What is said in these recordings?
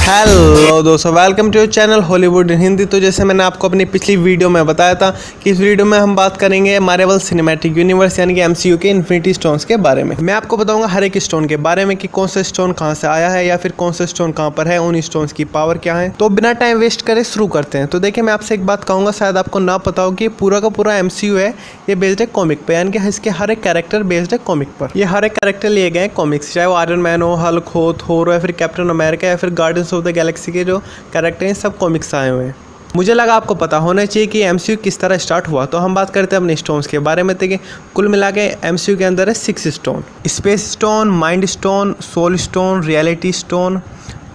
Hello दोस्तों, welcome to your channel Hollywood in Hindi. तो जैसे मैंने आपको अपनी पिछली वीडियो में बताया था कि इस वीडियो में हम बात करेंगे मार्वल सिनेमैटिक यूनिवर्स यानी कि एमसीयू के इन्फिनिटी स्टोन्स के बारे में। मैं आपको बताऊंगा हर एक स्टोन के बारे में कि कौन सा स्टोन कहां से आया है या फिर कौन सा स्टोन कहां पर है, उन स्टोन्स की पावर क्या है। तो बिना टाइम वेस्ट करे शुरू करते हैं। तो देखिए, मैं आपसे एक बात कहूँगा, शायद आपको ना पता हो कि पूरा का पूरा एमसीयू है ये बेस्ड है कॉमिक पे, यानी कि इसके हर एक कैरेक्टर बेस्ड है कॉमिक पर। ये हर एक कैरेक्टर लिए गए हैं कॉमिक्स, चाहे वो आयरन मैन हो, हल्क हो, थोर हो या फिर कैप्टन अमेरिका या फिर गार्डियंस ऑफ द गैलेक्सी के जो कैरेक्टर हैं, सब कॉमिक्स आए हुए हैं। मुझे लगा आपको पता होना चाहिए कि एमसीयू किस तरह स्टार्ट हुआ। तो हम बात करते हैं अपने स्टोन्स के बारे में। देखिए, कुल मिला के एमसीयू के अंदर है 6 stone: space stone, mind stone, soul stone, reality stone,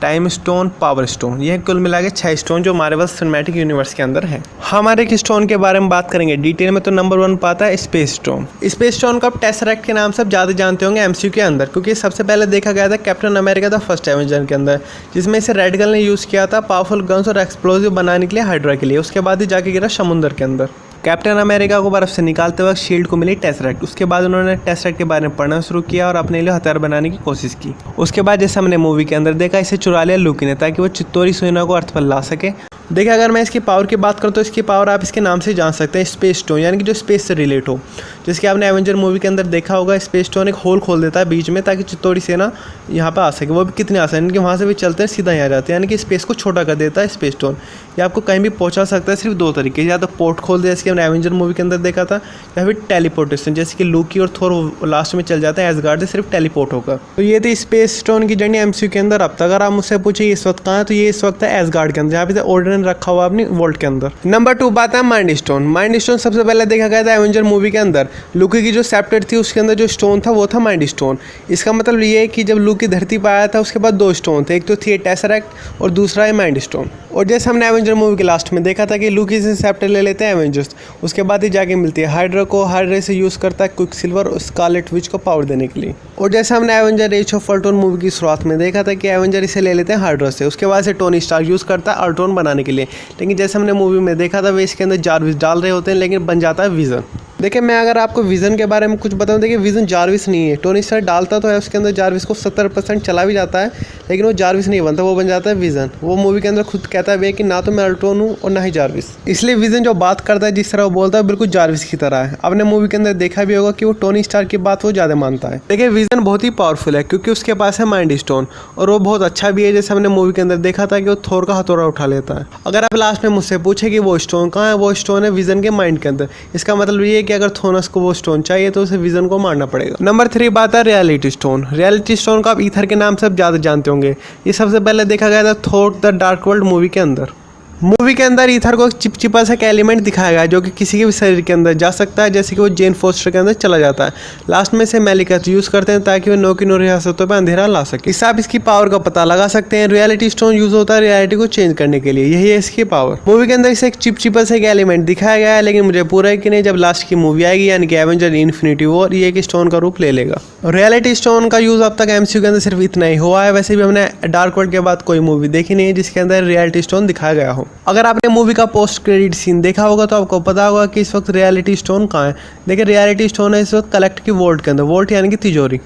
time stone, power stone. यह कुल मिला के 6 स्टोन जो मार्वल सिनेमैटिक यूनिवर्स के अंदर है। हमारे एक स्टोन के बारे में बात करेंगे डिटेल में। तो नंबर 1 पाता है स्पेस स्टोन। स्पेस स्टोन को आप टेसरैक्ट के नाम से ज़्यादा जानते होंगे एमसीयू के अंदर, क्योंकि सबसे पहले देखा गया था captain America the first Avenger के अंदर, जिसमें इसे रेड गर्ल ने यूज़ किया था पावरफुल गन्स और एक्सप्लोजिव बनाने के लिए हाइड्रा के लिए। उसके बाद ही जाके गिरा समुद्र के अंदर। कैप्टन अमेरिका को बर्फ से निकालते वक्त शील्ड को मिली टेसरैक्ट। उसके बाद उन्होंने टेसरैक्ट के बारे में पढ़ना शुरू किया और अपने लिए हथियार बनाने की कोशिश की। उसके बाद जैसे हमने मूवी के अंदर देखा, इसे चुरा लिया लूकी ने ताकि वो चित्तौरी सोना को अर्थ पर ला सके। देखिए, अगर मैं इसकी पावर की बात करूँ तो इसकी पावर आप इसके नाम से जान सकते हैं, स्पेस स्टोन, यानी कि जो स्पेस से रिलेट हो। जैसे कि आपने एवेंजर मूवी के अंदर देखा होगा, स्पेस स्टोन एक होल खोल देता है बीच में ताकि चित्तौरी सेना यहाँ पर आ सके। वो भी कितने आसान, यानी कि वहाँ से भी चलते हैं सीधा यहाँ जाते हैं, यानी कि स्पेस को छोटा कर देता है स्पेस स्टोन। या आपको कहीं भी पहुँचा सकता है सिर्फ 2 तरीके, या तो पोर्ट खोल दे जैसे कि हमने एवेंजर मूवी के अंदर देखा था, या फिर टेलीपोर्टेशन जैसे कि लूकी और थोर लास्ट में चल जाते हैं एसगार्ड से सिर्फ टेलीपोर्ट होकर। तो ये थी स्पेस स्टोन की जर्नी एमसीयू के अंदर। अब तक अगर आप मुझसे पूछे इस वक्त कहाँ है, तो ये इस वक्त है एसगार्ड के अंदर, जहाँ पे ऑर्डिनरी रखा हुआ अपनी वोल्ट के अंदर। नंबर 2 बात है माइंड स्टोन। माइंड स्टोन सबसे पहले देखा गया था एवेंजर मूवी के अंदर। लूकी की जो सेप्टर थी उसके अंदर जो स्टोन था वो था माइंड स्टोन। इसका मतलब ये है कि जब लूकी धरती पर आया था उसके बाद 2 स्टोन थे, एक तो थी टेसरैक्ट और दूसरा है माइंड स्टोन। और जैसे हमने एवेंजर मूवी के लास्ट में देखा था कि लूकी से सेप्टर ले लेते हैं एवेंजर्स, उसके बाद ही जाके मिलती है हाइड्रा को। हाइड्रा से यूज़ करता है क्विकसिल्वर और स्कारलेट विच को पावर देने के लिए। और जैसे हमने avenger age of Ultron movie की शुरुआत में देखा था कि एवेंजर इसे ले लेते हैं हाइड्रा से, उसके बाद से टोनी स्टार्क यूज़ करता है अल्ट्रॉन बनाने के लिए। लेकिन जैसे हमने मूवी में देखा था वे इसके अंदर जारविस डाल रहे होते हैं, लेकिन बन जाता है विजन। देखिए, मैं अगर आपको विजन के बारे में कुछ बताऊं, देखिए विजन जारविस नहीं है। टोनी स्टार्क डालता तो है उसके अंदर जारविस को, 70% चला भी जाता है, लेकिन वो जारविस नहीं बनता, वो बन जाता है विजन। वो मूवी के अंदर खुद कहता है वे कि ना तो मैं अल्ट्रॉन हूँ और ना ही जारविस। इसलिए विजन जो बात करता है, जिस तरह वो बोलता है, बिल्कुल जारविस की तरह है। आपने मूवी के अंदर देखा भी होगा कि वो टोनी स्टार्क की बात वो ज़्यादा मानता है। देखिए, विजन बहुत ही पावरफुल है क्योंकि उसके पास है माइंड स्टोन और वो बहुत अच्छा भी है। जैसे हमने मूवी के अंदर देखा था कि वो थोर का हथौड़ा उठा लेता है। अगर आप लास्ट में मुझसे पूछे कि वो स्टोन कहाँ है, वो स्टोन है विजन के माइंड के अंदर। इसका मतलब ये है कि अगर थोनस को स्टोन चाहिए तो उसे विजन को मारना पड़ेगा। नंबर 3 बात है रियलिटी स्टोन। रियलिटी स्टोन को आप ईथर के नाम से आप ज़्यादा जानते होंगे। ये सबसे पहले देखा गया था थोर द डार्क वर्ल्ड मूवी के अंदर। मूवी के अंदर ईथर को चिपचिपा सा एक एलिमेंट दिखाया गया जो कि किसी के भी शरीर के अंदर जा सकता है, जैसे कि वो जेन फोस्टर के अंदर चला जाता है। लास्ट में से मेलिकस यूज़ करते हैं ताकि वो नो की नो रियासतों पर अंधेरा ला सके। इससे आप इसकी पावर का पता लगा सकते हैं। रियलिटी स्टोन यूज़ होता है रियलिटी को चेंज करने के लिए, यही है इसकी पावर। मूवी के अंदर इसे एक चिपचिपा सा एक एलिमेंट दिखाया गया है, लेकिन मुझे पूरा है कि नहीं, जब लास्ट की मूवी आएगी यानी कि एवेंजर इन्फिनिटी वॉर, ये एक स्टोन का रूप ले लेगा। रियलिटी स्टोन का यूज़ अब तक एमसीयू के अंदर सिर्फ इतना ही हुआ है। वैसे भी हमने डार्क वर्ल्ड के बाद कोई मूवी देखी नहीं है जिसके अंदर रियलिटी स्टोन दिखाया गया हो। अगर आपने मूवी का पोस्ट क्रेडिट सीन देखा होगा तो आपको पता होगा कि इस वक्त रियलिटी स्टोन कहाँ है। देखिए, रियलिटी स्टोन है इस वक्त कलेक्ट की वोल्ट के अंदर। वोल्ट यानी कि तिजोरी।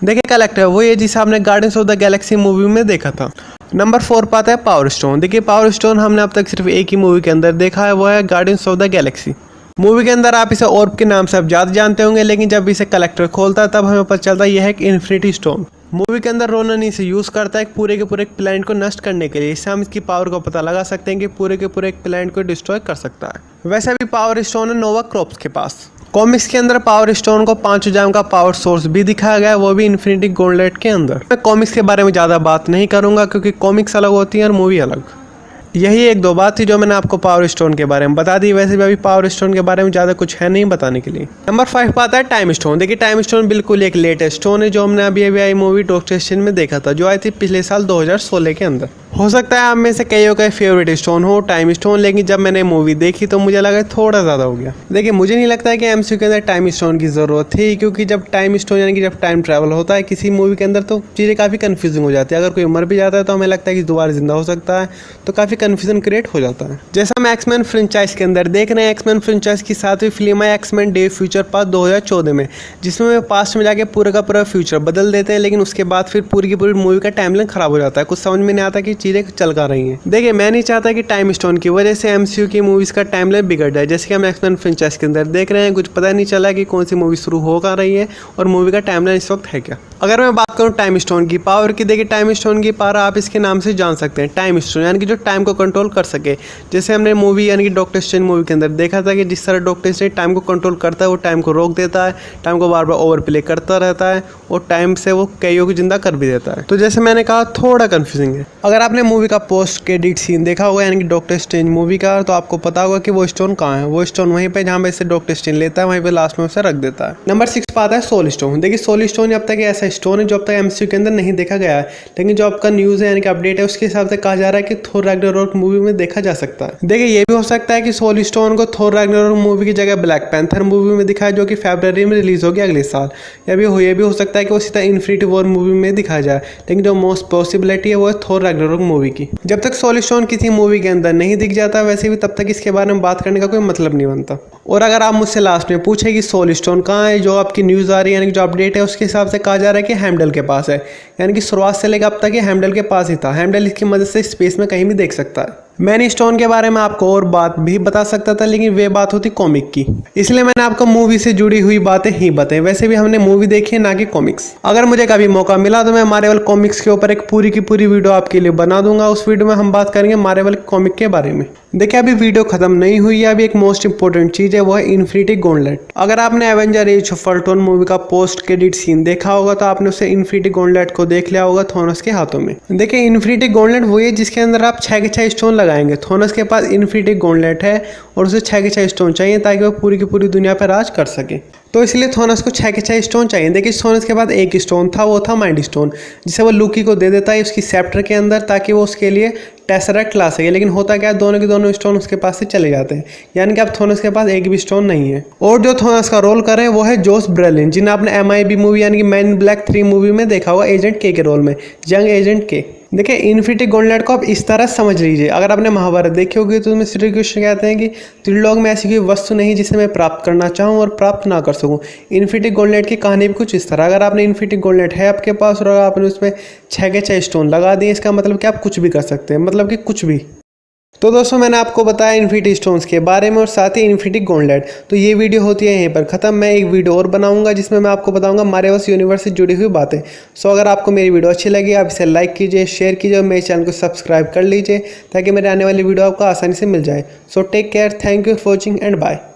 देखिए, कलेक्ट है वो ये जिसे आपने guardians of the Galaxy movie में देखा था। नंबर 4 पाता है पावर स्टोन। देखिए, पावर स्टोन हमने अब तक सिर्फ एक ही मूवी के अंदर देखा है, वो है guardians of the Galaxy movie के अंदर। आप इसे ऑर्ब के नाम से आप ज़्यादा जानते होंगे, लेकिन जब इसे कलेक्टर खोलता है तब हमें पता चलता है यह है एक इन्फिनिटी स्टोन। मूवी के अंदर रोनन इसे यूज़ करता है पूरे के पूरे एक प्लैनेट को नष्ट करने के लिए। इससे हम इसकी पावर को पता लगा सकते हैं कि पूरे के पूरे एक प्लैनेट को डिस्ट्रॉय कर सकता है। वैसे भी पावर स्टोन है नोवा क्रॉप्स के पास। कॉमिक्स के अंदर पावर स्टोन को 5 जाम का पावर सोर्स भी दिखाया गया है, वो भी इन्फिनिटी गॉन्टलेट के अंदर। मैं कॉमिक्स के बारे में ज़्यादा बात नहीं करूँगा क्योंकि कॉमिक्स अलग होती हैं और मूवी अलग। यही 1-2 बात थी जो मैंने आपको पावर स्टोन के बारे में बता दी। वैसे भी अभी पावर स्टोन के बारे में ज़्यादा कुछ है नहीं बताने के लिए। नंबर 5 आता है टाइम स्टोन। देखिए, टाइम स्टोन बिल्कुल एक लेटेस्ट स्टोन है जो हमने अभी आई मूवी डॉक्टर स्ट्रेंज में देखा था, जो आई थी पिछले साल 2016 के अंदर। हो सकता है आप में से कईयों का फेवरेट स्टोन हो टाइम स्टोन, लेकिन जब मैंने मूवी देखी तो मुझे लगा थोड़ा ज़्यादा हो गया। देखिए, मुझे नहीं लगता है कि एमसीयू के अंदर टाइम स्टोन की ज़रूरत थी, क्योंकि जब टाइम स्टोन यानी कि जब टाइम ट्रैवल होता है किसी मूवी के अंदर तो चीज़ें काफ़ी कन्फ्यूजिंग हो जाती है। अगर कोई मर भी जाता है तो हमें लगता है कि दोबारा जिंदा हो सकता है, तो काफ़ी कन्फ्यूजन क्रिएट हो जाता है। जैसा हम एक्समैन फ्रेंचाइज के अंदर देख रहे हैं, एक्समैन फ्रेंचाइज की 7वीं फिल्म है एक्समैन डे फ्यूचर पास्ट 2014 में, जिसमें पास्ट में जाके पूरा का पूरा फ्यूचर बदल देते हैं, लेकिन उसके बाद फिर पूरी की पूरी मूवी का टाइमलाइन खराब हो जाता है। कुछ समझ में नहीं आता कि चीज़ें चल कर रही हैं। देखिए, मैं नहीं चाहता कि टाइम स्टोन की वजह से एमसीयू की मूवीज़ का टाइमलाइन बिगड़ जाए। जैसे कि हम एक्समैन फ्रेंचाइज के अंदर देख रहे हैं, कुछ पता नहीं चला कि कौन सी मूवी शुरू हो कर रही है और मूवी का टाइमलाइन इस वक्त है क्या। अगर मैं बात करूँ टाइम स्टोन की पावर की, देखिए टाइम स्टोन की पावर आप इसके नाम से जान सकते हैं, टाइम स्टोन, यानी कि जो टाइम को कंट्रोल कर सके। जैसे हमने मूवी यानी कि डॉक्टर स्ट्रेंज मूवी के अंदर देखा था कि जिस तरह डॉक्टर स्ट्रेंज टाइम को कंट्रोल करता है, वो टाइम को रोक देता है, टाइम को बार बार ओवर प्ले करता रहता है और टाइम से वो कईयों को जिंदा कर भी देता है। तो जैसे मैंने कहा, थोड़ा कन्फ्यूजिंग है। अगर आपने मूवी का पोस्ट क्रेडिट सीन देखा होगा यानी कि डॉक्टर स्ट्रेंज मूवी का, तो आपको पता होगा कि वो स्टोन कहाँ है। वो स्टोन वहीं पे जहाँ पे इसे डॉक्टर स्ट्रेंज लेता है, वहीं पे लास्ट में उसे रख देता है। नंबर 6 पे आता है सोल स्टोन। देखिए, सोल स्टोन अब तक ऐसा स्टोन है जो अब तक एमसीयू के अंदर नहीं देखा गया है, लेकिन जो आपका न्यूज़ है यानी कि अपडेट है, उसके हिसाब से कहा जा रहा है कि थोर रैग्नारोक मूवी में देखा जा सकता है। देखिए, ये भी हो सकता है कि सोल स्टोन को थोर रैग्नारोक मूवी की जगह ब्लैक पैंथर मूवी में दिखाया, जो कि फरवरी में रिलीज होगी अगले साल। ये भी हो सकता है कि वो सीधा इन्फिनिटी वॉर मूवी में दिखाया जाए, लेकिन जो मोस्ट पॉसिबिलिटी है वो है थोर रैग्नारोक मूवी की। जब तक सोल स्टोन किसी मूवी के अंदर नहीं दिख जाता, वैसे भी तब तक इसके बारे में बात करने का कोई मतलब नहीं बनता। और अगर आप मुझसे लास्ट में पूछे कि सोल स्टोन कहाँ है, जो आपकी न्यूज़ आ रही है यानी कि जो अपडेट है, उसके हिसाब से कहा जा रहा है कि हेमडल के पास है, यानी कि शुरुआत से लेकर अब तक ये हेमडल के पास ही था। हेमडल इसकी मदद से स्पेस में कहीं भी देख सकता है। मैनी स्टोन के बारे में आपको और बात भी बता सकता था, लेकिन वे बात होती कॉमिक की, इसलिए मैंने आपको मूवी से जुड़ी हुई बातें ही बताई। वैसे भी हमने मूवी देखी है, ना कि कॉमिक्स। अगर मुझे कभी मौका मिला तो मैं मार्वल कॉमिक्स के ऊपर एक पूरी की पूरी वीडियो आपके लिए बना दूंगा। उस वीडियो में हम बात करेंगे मार्वल कॉमिक के बारे में। देखिए, अभी वीडियो खत्म नहीं हुई है, अभी एक मोस्ट इंपॉर्टेंट चीज़ है, वो है इन्फिनिटी गॉन्टलेट। अगर आपने avenger age of Ultron movie का पोस्ट क्रेडिट सीन देखा होगा, तो आपने उसे इन्फिनिटी गॉन्टलेट को देख लिया होगा थोनस के हाथों में। देखिए, इन्फिनिटी गॉन्टलेट वही है जिसके अंदर आप 6 के 6 स्टोन लगाएंगे। थोनस के पास इन्फिनिटी गॉन्टलेट है और उसे 6 के 6 स्टोन चाहिए ताकि वो पूरी की पूरी दुनिया पर राज कर सके। तो इसलिए थोनस को 6 के 6 स्टोन चाहिए। देखिए, थोनस के पास एक स्टोन था, वो था माइंड स्टोन, जिसे वो लूकी को दे देता है उसकी सेप्टर के अंदर, ताकि वो उसके लिए टेसरेक्ट ला सके। लेकिन होता क्या है, दोनों के दोनों स्टोन उसके पास से चले जाते हैं, यानी कि अब थोनस के पास एक भी स्टोन नहीं है। और जो थोनस का रोल कर रहे हैं वो है जोश ब्रेलिन, जिन्हें आपने MIB मूवी यानी कि मैन इन ब्लैक 3 मूवी में देखा होगा एजेंट के रोल में, यंग एजेंट के। देखिए, इन्फिनिटी गॉन्टलेट को आप इस तरह समझ लीजिए, अगर आपने महाभारत देखी होगी तो उसमें श्री कृष्ण कहते हैं कि त्रिलोक में ऐसी कोई वस्तु नहीं जिसे मैं प्राप्त करना चाहूँ और प्राप्त ना कर सकूँ। इन्फिनिटी गॉन्टलेट की कहानी भी कुछ इस तरह। अगर आपने इन्फिनिटी गॉन्टलेट है आपके पास और अगर आपने उसमें 6 के 6 स्टोन लगा दिए, इसका मतलब कि आप कुछ भी कर सकते हैं, मतलब कि कुछ भी। तो दोस्तों, मैंने आपको बताया इन्फिनिटी स्टोन्स के बारे में और साथ ही इन्फिनिटी गॉन्टलेट। तो ये वीडियो होती है यहीं पर ख़त्म। मैं एक वीडियो और बनाऊंगा जिसमें मैं आपको बताऊंगा मार्वल्स यूनिवर्स से जुड़ी हुई बातें। सो अगर आपको मेरी वीडियो अच्छी लगी, आप इसे लाइक कीजिए, शेयर कीजिए और मेरे चैनल को सब्सक्राइब कर लीजिए ताकि मेरे आने वाली वीडियो आपको आसानी से मिल जाए। So take care, thank you for watching and bye.